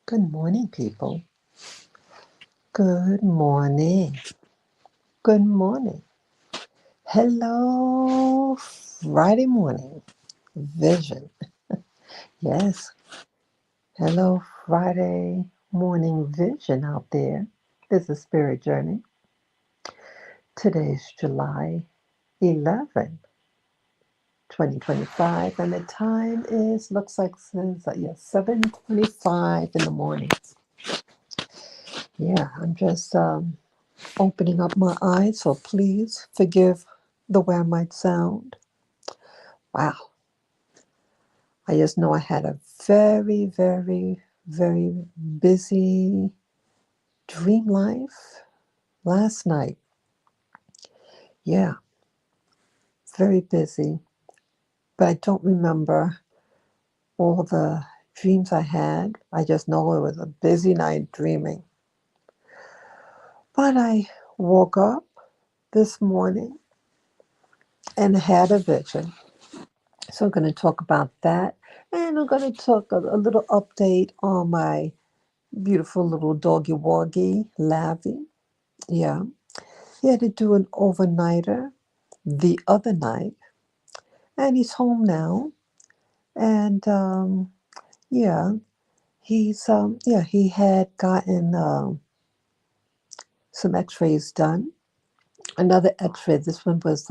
Good morning, people. Good morning. Good morning. Hello, Friday morning vision. Yes, hello, Friday morning vision out there. This is Spirit Journey. Today's July 11, 2025, and the time is, looks like, says, yes, 7:25 in the morning. Yeah, I'm just opening up my eyes, so please forgive the way I might sound. Wow, I just know I had a very, very, very busy dream life last night. Yeah, very busy, but I don't remember all the dreams I had. I just know it was a busy night dreaming. But I woke up this morning and had a vision. So I'm going to talk about that. And I'm going to talk a little update on my beautiful little doggy woggy, Lavvy. Yeah. He had to do an overnighter the other night, and he's home now. And yeah, he had gotten some X-rays done. Another X-ray. This one was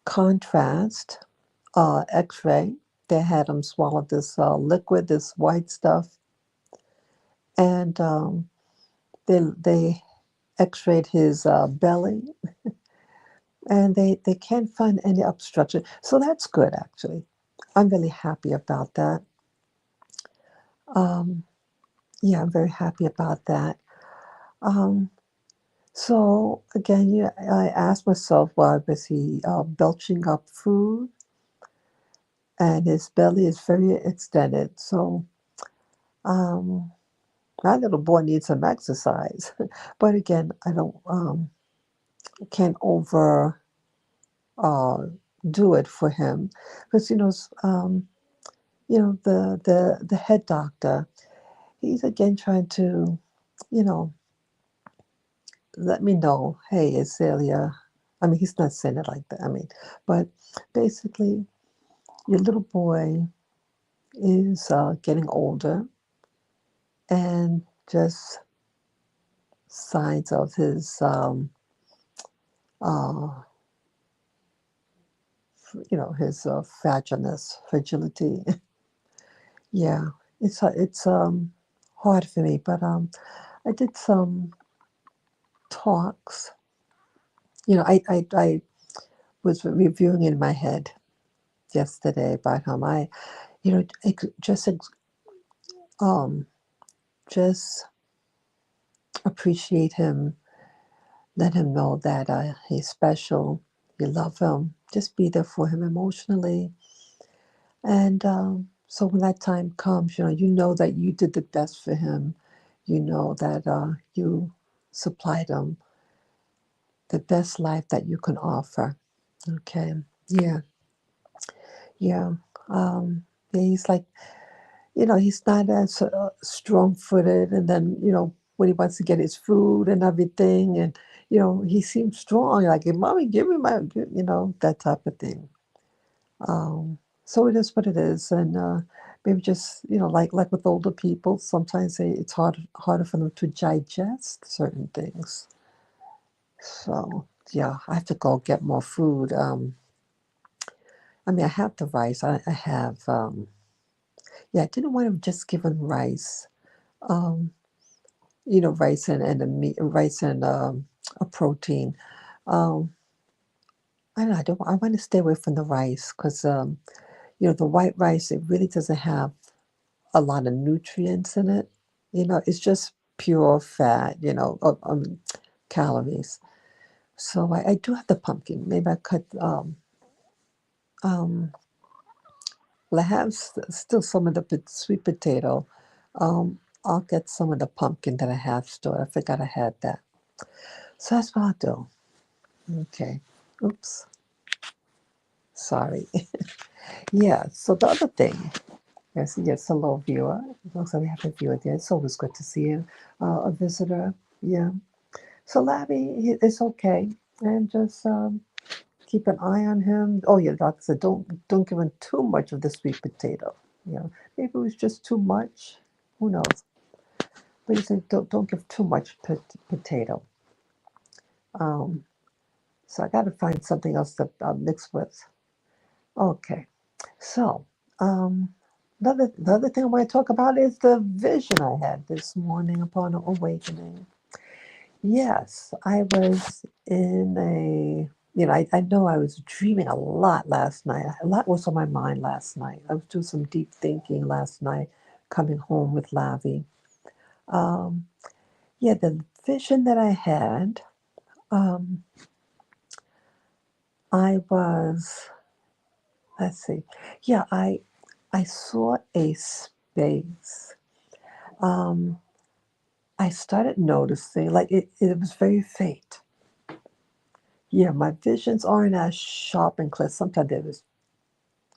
contrast X-ray. They had him swallow this liquid, this white stuff, and they X-rayed his belly, and they can't find any obstruction. So that's good, actually. I'm really happy about that. Um, yeah, I'm very happy about that. Um, so again, yeah, I asked myself, why was he belching up food? And his belly is very extended. So um, my little boy needs some exercise. But again, I don't can't over uh, do it for him because the head doctor, he's again trying to you know let me know, hey, Azalea. I mean, he's not saying it like that. I mean, but basically, your little boy is getting older, and just signs of his, uh, his fragility. Yeah, it's hard for me, but I did some talks. I was reviewing in my head yesterday about how just um, just appreciate him, let him know that he's special, you love him, just be there for him emotionally. And so when that time comes, you know that you did the best for him. You know that you supplied him the best life that you can offer. Okay. Yeah. Yeah. Yeah, he's like, he's not as strong-footed, and then when he wants to get his food and everything, and he seems strong, like, "Hey, mommy, give me my," that type of thing. So it is what it is, and maybe just like with older people, sometimes it's harder for them to digest certain things. So yeah, I have to go get more food. I mean, I have the rice. I have yeah. I didn't want to just give him rice. Um, rice and a meat, rice and a protein. Um, I don't know. I want to stay away from the rice because the white rice, it really doesn't have a lot of nutrients in it. It's just pure fat. Calories. So I do have the pumpkin. Maybe I cut. Um, well, I have still some of the sweet potato. I'll get some of the pumpkin that I have stored. I forgot I had that. So that's what I'll do. Okay. Oops. Sorry. Yeah. So the other thing, Yes, hello, viewer. It looks like we have a viewer there. It's always good to see a visitor. Yeah. So, Lavvy, it's okay. And just keep an eye on him. Oh, yeah, like I said, don't give him too much of the sweet potato. You know, maybe it was just too much. Who knows? But you said don't give too much potato. Um, so I got to find something else to mix with. Okay. So, um, the other thing I want to talk about is the vision I had this morning upon awakening. Yes, I was in a, I know I was dreaming a lot last night. A lot was on my mind last night. I was doing some deep thinking last night, coming home with Lavvy. Um, yeah, the vision that I had, um, I was, let's see, yeah, I saw a space. Um, I started noticing, like it was very faint. Yeah, my visions aren't as sharp and clear. Sometimes it was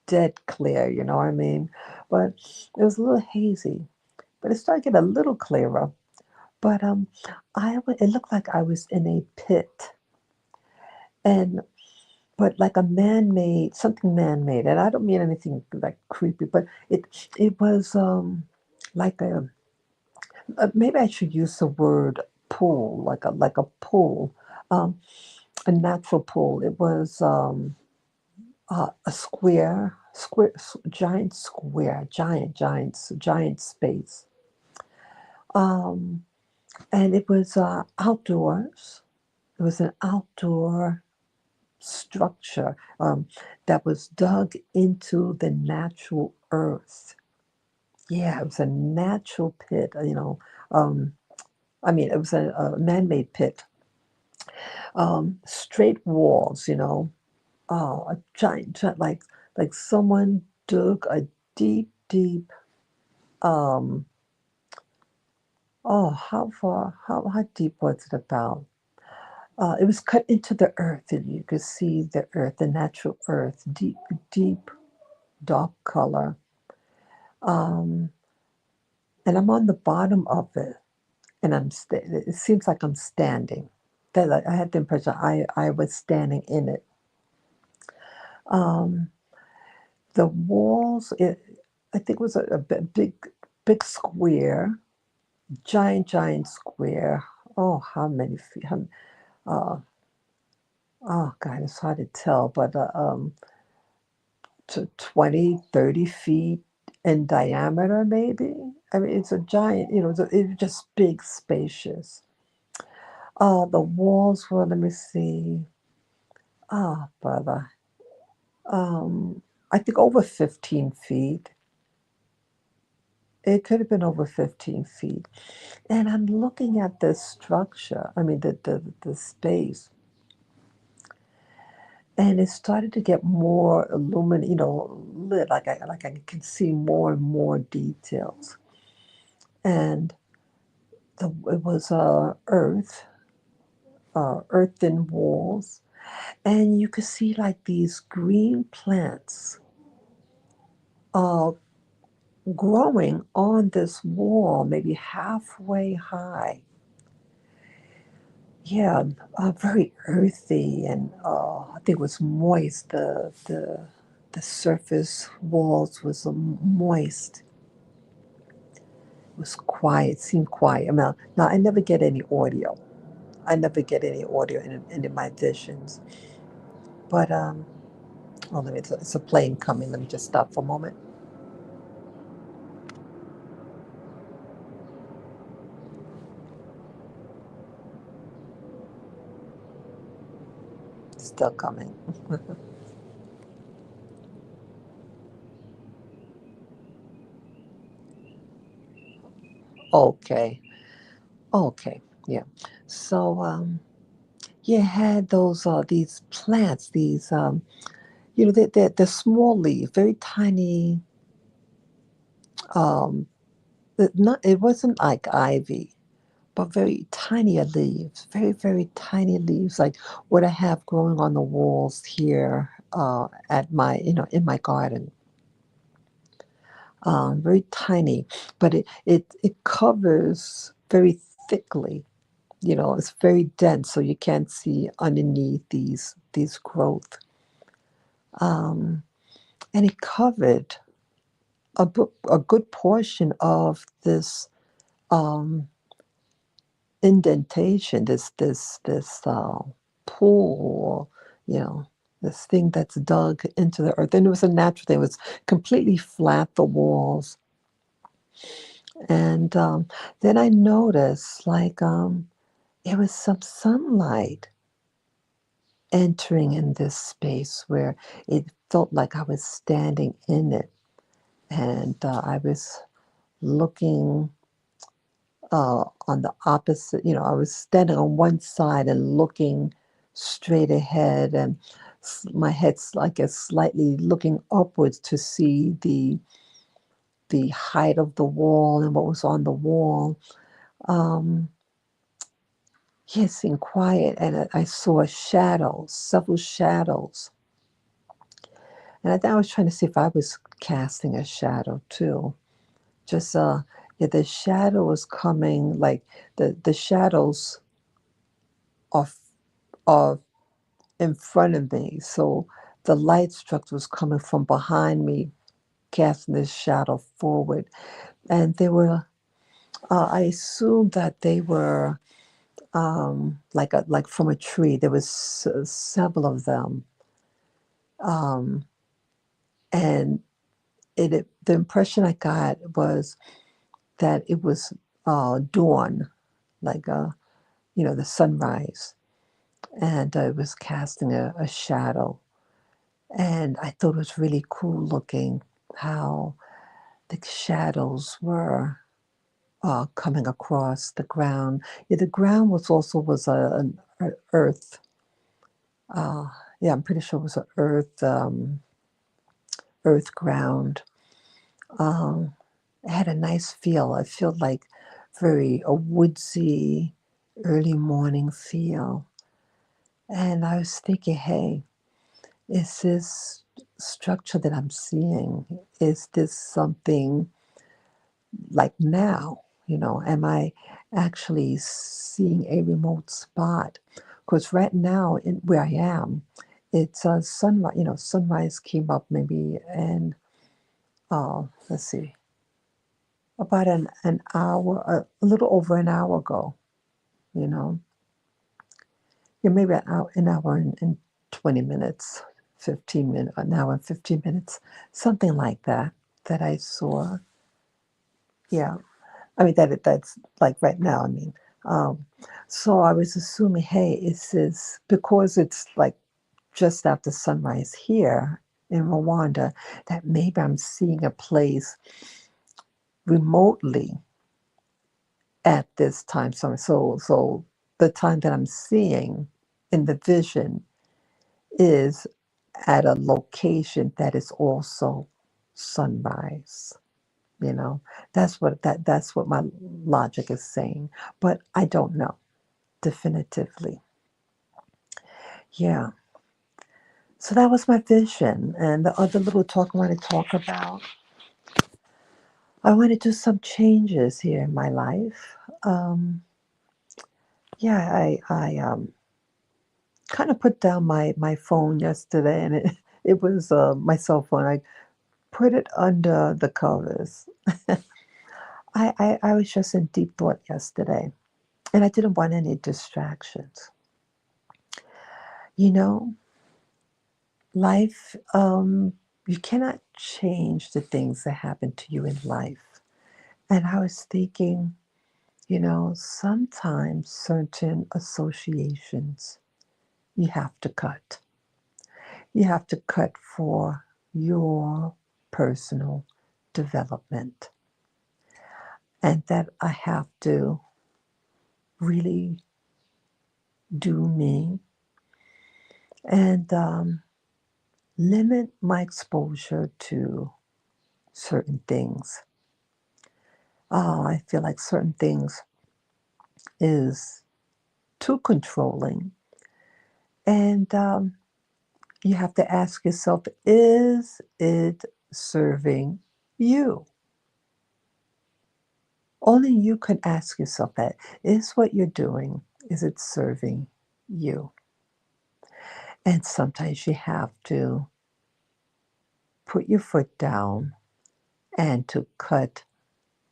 dead clear, you know what I mean? But it was a little hazy. But it started getting a little clearer. But it looked like I was in a pit, and but like a man-made, something man-made, and I don't mean anything like creepy, but it was like a maybe I should use the word pool, like a pool, um, a natural pool. It was a giant square, giant space, um, and it was outdoors. It was an outdoor structure that was dug into the natural earth. Yeah, it was a natural pit. Um, I mean, it was a man-made pit. Straight walls. A giant, like someone dug a deep. Um, how far? How deep was it about? It was cut into the earth, and you could see the earth, the natural earth, deep, dark color. Um, and I'm on the bottom of it, and it seems like I'm standing. I had the impression I was standing in it. Um, the walls, I think it was a big square, giant square. Oh, how many feet? Uh, oh, God, it's hard to tell, but to 20, 30 feet in diameter, maybe. I mean, it's a giant, it's just big, spacious. The walls were, let me see. Brother. I think over 15 feet. It could have been over 15 feet. And I'm looking at the structure, I mean, the space, and it started to get more lit, like I can see more and more details. And it was earthen walls, and you could see like these green plants uh, growing on this wall, maybe halfway high. Yeah, very earthy, and I think it was moist. The surface walls was moist. It was quiet, seemed quiet. Now I never get any audio. I never get any audio in my visions. But oh, it's a plane coming. Let me just stop for a moment. It's still coming. Okay, okay, yeah. So you had these plants, these they're small leaves, very tiny. Um, it wasn't like ivy, but very tiny leaves, very tiny leaves, like what I have growing on the walls here at my in my garden. very tiny, but it covers very thickly. It's very dense, so you can't see underneath these growth. Um, and it covered a good portion of this um, indentation, this pool, you know, this thing that's dug into the earth. And it was a natural thing. It was completely flat, the walls. And then I noticed, like, it was some sunlight entering in this space where it felt like I was standing in it. And I was looking on the opposite, I was standing on one side and looking straight ahead, and my head's like a slightly looking upwards to see the height of the wall and what was on the wall. Um, yes, and quiet, and I saw shadows, several shadows, and I think I was trying to see if I was casting a shadow too. Just yeah, the shadow was coming, like the shadows are are in front of me. So the light structure was coming from behind me, casting this shadow forward. And they were, I assumed that they were like from a tree. There was several of them, um, and the impression I got was that it was dawn, like the sunrise, and it was casting a shadow. And I thought it was really cool looking how the shadows were coming across the ground. Yeah, the ground was an earth. Uh, yeah, I'm pretty sure it was an earth ground. Um, it had a nice feel. I feel like very a woodsy, early morning feel. And I was thinking, hey, is this structure that I'm seeing? Is this something like now? Am I actually seeing a remote spot? Because right now, where I am, it's a sunrise. Sunrise came up maybe in, let's see, about an hour, a little over an hour ago. You know, yeah, maybe an hour and 20 minutes, 15 minutes, an hour and 15 minutes, something like that. That I saw. Yeah, I mean that's like right now. I mean, um, so I was assuming, hey, is because it's like just after sunrise here in Rwanda, that maybe I'm seeing a place remotely at this time. So the time that I'm seeing in the vision is at a location that is also sunrise. You know, that's what my logic is saying, but I don't know definitively. Yeah. So that was my vision, and the other little talk I want to talk about. I want to do some changes here in my life. Yeah, I kind of put down my phone yesterday, and it was my cell phone. I put it under the covers. I was just in deep thought yesterday, and I didn't want any distractions. You know, life, you cannot change the things that happen to you in life. And I was thinking, sometimes certain associations you have to cut. You have to cut for your personal development. And that I have to really do me and limit my exposure to certain things. I feel like certain things is too controlling. And you have to ask yourself, is it serving You. Only you can ask yourself that. Is what you're doing, is it serving you? And sometimes you have to put your foot down and to cut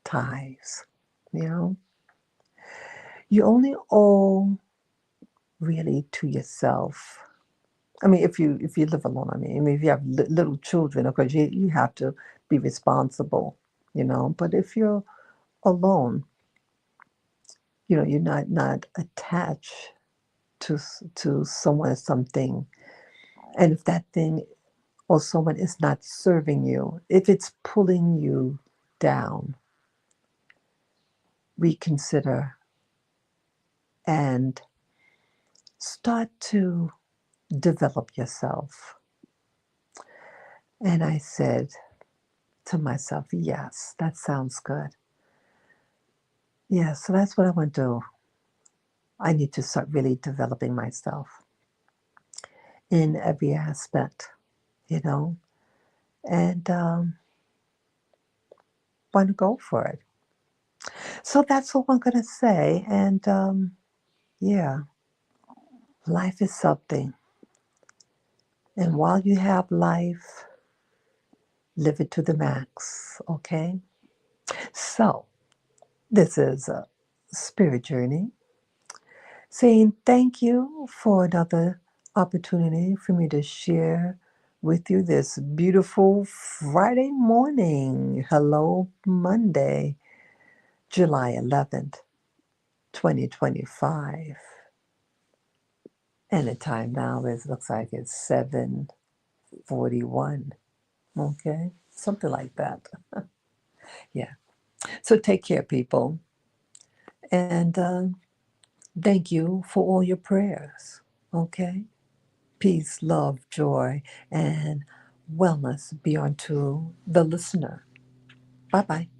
ties. You know, you only owe really to yourself. I mean, if you live alone, I mean, if you have little children, of course, you have to be responsible. But if you're alone, you're not attached to someone or something, and if that thing or someone is not serving you, if it's pulling you down, reconsider and start to develop yourself. And I said to myself, yes, that sounds good. Yeah, so that's what I want to do. I need to start really developing myself in every aspect, you know, and want to go for it. So that's all I'm going to say. And yeah, life is something. And while you have life, live it to the max, okay? So, this is a spirit journey saying thank you for another opportunity for me to share with you this beautiful Friday morning. Hello, Monday, July 11th, 2025. And the time now looks like it's 7:41. Okay? Something like that. Yeah. So take care, people. And thank you for all your prayers. Okay? Peace, love, joy, and wellness be unto the listener. Bye bye.